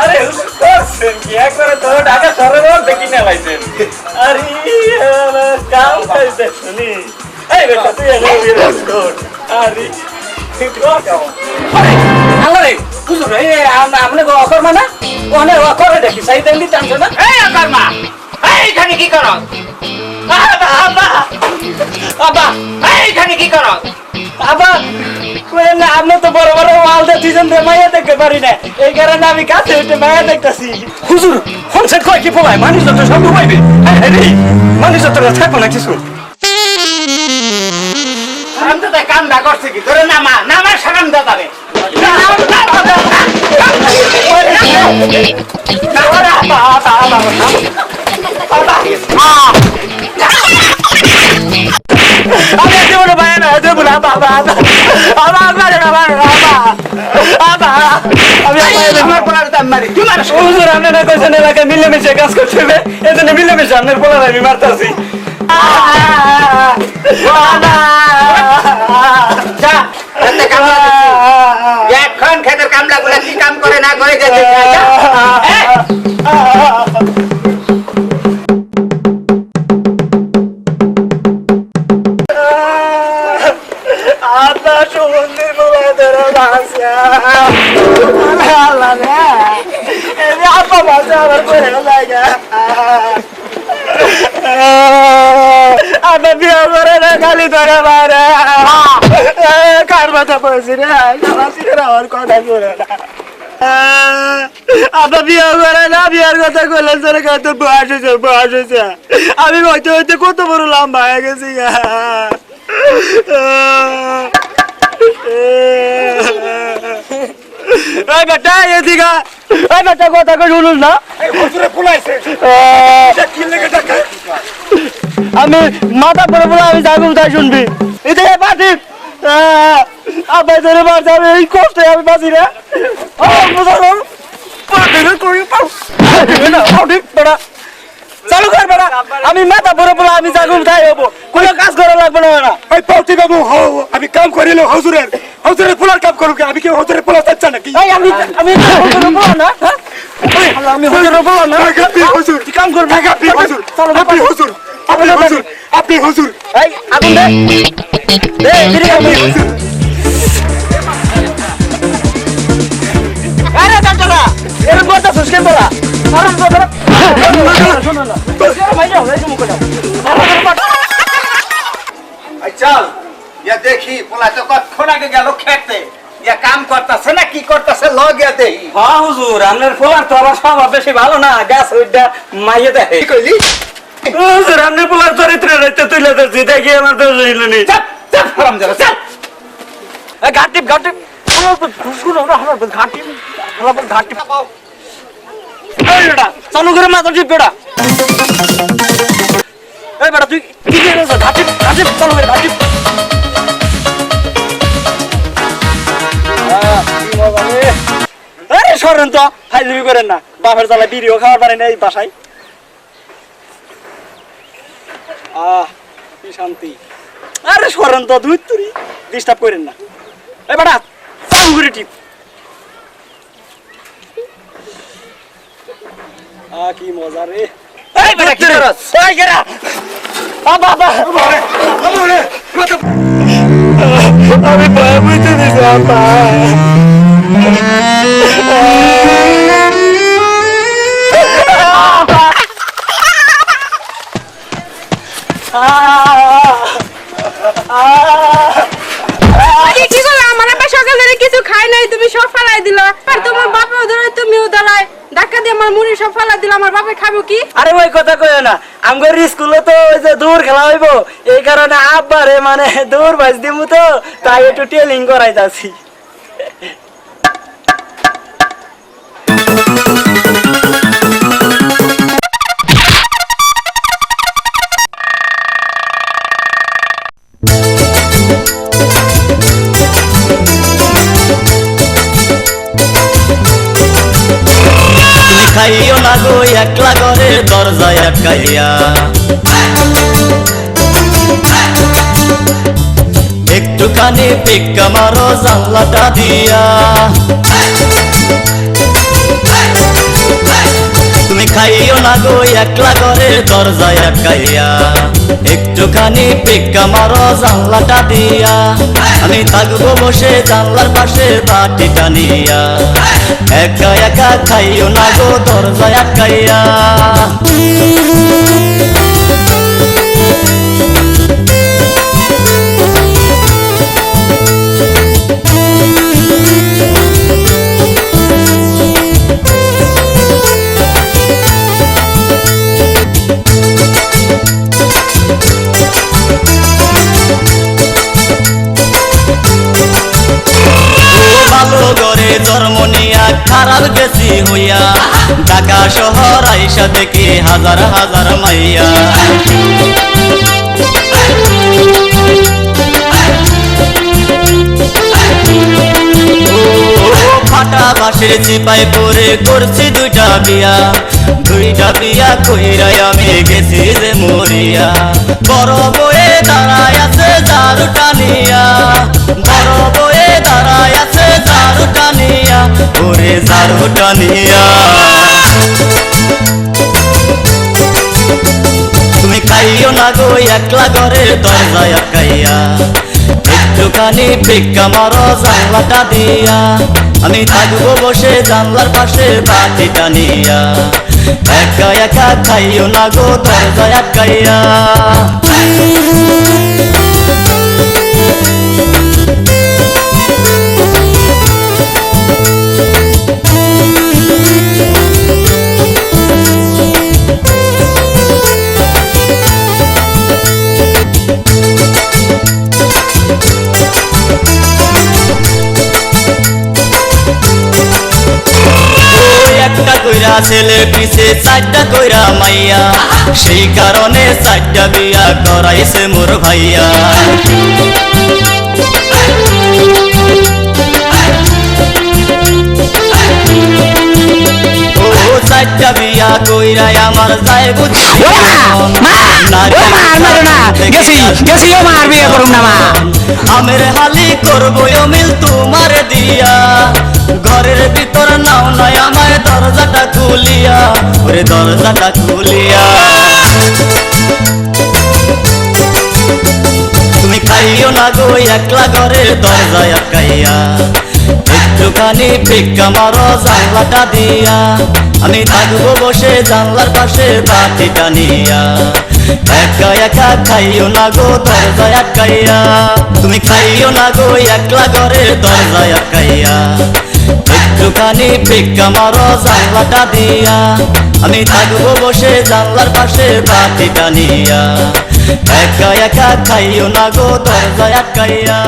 আরে করছেন কি একবারে তো ঢাকা শহরের মধ্যে কিনে লাইছেন। আরে কাম খাইছে শুনি। এই বেটা তুই এনে বিরাজ কর। আরে আরে বুঝো রে আমনে গো অকর্মা না ওনে অকরে দেখি সাইতেন দি টানছ না। এই অকর্মা এইখানে কি করো? আবা আবা আবা এইখানে কি করো? আবা কোন আপনি তো বড় বড় ওয়াল দে দুজন দে মাইয়া দেখতে পারি না, এই কারণে আমি কাছে উঠে মাইয়া দেখতাছি। হুজুর ফোনসেট কয় কি পোলায় মানুষ যত সব ডুবাইবে। আরে মানুষ যত থাকবো না কিছু। সারাম তো কামটা করছে কি ধরে নামা নামা সারাম দা যাবে। মিলেমিশে কাজ করতে হবে, এজন্য মিলেমিশে আপনার পোলার আমি মারতাছি। এখন খেতের কামলা গুলা কি কাম করে না করে যেতে খালি ধরে মারে কার মাথা পড়েছি রে আমার কথা শুনে না। আপনার বিয়ে করে না, বিয়ের কথা বললেন তোর কত বয়স হয়েছে বয়স হয়েছে। আমি হইতে হইতে কত বড় লম্বা হয়ে গেছি। এই বেটা এদিকে এই বেটা কথা কই শুনুন না। আমি মাথা পরে বলে আমি যাবো তাই শুনবি এদিকে পাঠি আবার ধরে মারছে আমি এই কষ্টে আমি বাঁচি না। চালু কর বেড়া আমি মাথা পরে বলে আমি যাগুম তাই হবো, কোনো কাজ করা লাগবে না। ওই পাউটি বাবু আমি কাম করিলে হজুরের হজুরের পোলার কাম করুক, আমি কি হজুরের পোলা চাচ্ছা নাকি? আমি হুজুরের বলা না, আমি হুজুরের বলা না। আপনি হুজুর কি কাম করবে? আপনি হুজুর আপনি হুজুর আপনি হুজুর আপনি হুজুর। এই আগুন দে দে বিড়ি আপনি হুজুর। আরে দাদা এর কথা সুস্কে বলা আরে দাদা শোনো না মাইয়া হয়ে মুখ দাও। চল ইয়া দেখি পোলা তো কতক্ষণ আগে গেল খেতে, ইয়া কাম করতেছে না কি করতেছে লগে দেখি। হ্যাঁ হুজুর আপনার পোলার তো আবার স্বভাব বেশি ভালো না, গাছ ওইটা মাইয়া দেখে। কি কইলি? হুজুর আপনার পোলার চরিত্র রইতে তুলে ধরছি দেখি আমার তো রইল নি। চল চল হারাম যারা চল। ঘাটিপ ঘাটিপ শুনো না আমার ঘাটিপ আমার ঘাটিপ এই বেটা চালু করে মাথা টিপ বেটা। এই বেটা তুই কি করছ? ঘাটিপ ঘাটিপ চালু করে ঘাটিপ। আরে সরেন তো ফাইজলামি করেন না, বাপের জ্বালায় বিড়িও খাওয়ার পারেন এই বাসায়। কি শান্তি। আরে সরেন তো দুই তুরি ডিস্টার্ব করেন না। এই বেটা চালু করে টিপ। কি মজা রে। এই বেটা কি করছ? এই গেরা বাবা আমি ভয় বুঝতে দিছি আপা। কিছু খাই নাই তুমি সব ফালাই দিল, আর তোমার বাপেও ধরে তুমিও দাঁড়ায় ধাক্কা দিয়ে আমার মুড়ি সব ফালাই দিল, আমার বাপে খাবো কি? আরে ওই কথা কইও না, আমগর স্কুলে তো ওই যে দূর খেলা হইব এই কারণে আব্বারে মানে দূর বাজ দিমু তো তাই একটু টেলিং করাই যাচ্ছি। খাইও না গো একলা ঘরে দরজায় আটকাইয়া, একটুখানি পিক্কা মারো জানলাটা দিয়া। খাইও না গো একলা ঘরে দরজায় আটকাইয়া একটুখানি পিক্কা মারো জানলাটা দিয়া আমি থাকবো বসে জানলার পাশে বাটি টানিয়া একা একা খাইও না গো দরজায় আটকাইয়া ভালো ঘরে জন্ম নিয়া খারাপ গেছি হইয়া ঢাকা শহর আইসা দেখি হাজার হাজার মাইয়া ফাটা বাসে চিপাই পরে করছি দুইটা বিয়া কইরাই আমি গেছি যে মরিয়া বড় বয়ে দাঁড়ায় আছে ঝাড়ু টানিয়া বড় বয়ে দাঁড়ায় আছে ঝাড়ু টানিয়া ওরে ঝাড়ু টানিয়া তুমি খাইও না গো একলা ঘরে দরজায় আটকাইয়া একটুখানি ভিক্ষা মারো জানলাটা দিয়া আমি থাকবো বসে জানলার পাশে বাটি টানিয়া একা একা খাইও না গো দরজায় আটকাইয়া একটা কইরা ছেলে পিছে চারটা কইরা মাইয়া সেই কারণে চারটা বিয়া করাইছে মোর ভাইয়া ও চারটা বিয়া কইরা আমার যায় বুঝি আমের হালি করবো অমিল তোমার দিয়া ঘরের ভিতর নাও নয় আমার দরজাটা খুলিয়া ওরে দরজাটা খুলিয়া তুমি খাইও না গো একলা ঘরে দরজায় আটকাইয়া একটুখানি ভিক্ষা মারো জানলাটা দিয়া আমি থাকবো বসে জানলার পাশে বাটি টানিয়া একা একা খাইও না গো দরজায় আটকাইয়া তুমি খাইও না গো একলা ঘরে দরজায় আটকাইয়া একটুখানি ভিক্ষা মারো জানলাটা দিয়া আমি থাকবো বসে জানলার পাশে বাটি টানিয়া একা একা খাইও না গো দরজায় আটকাইয়া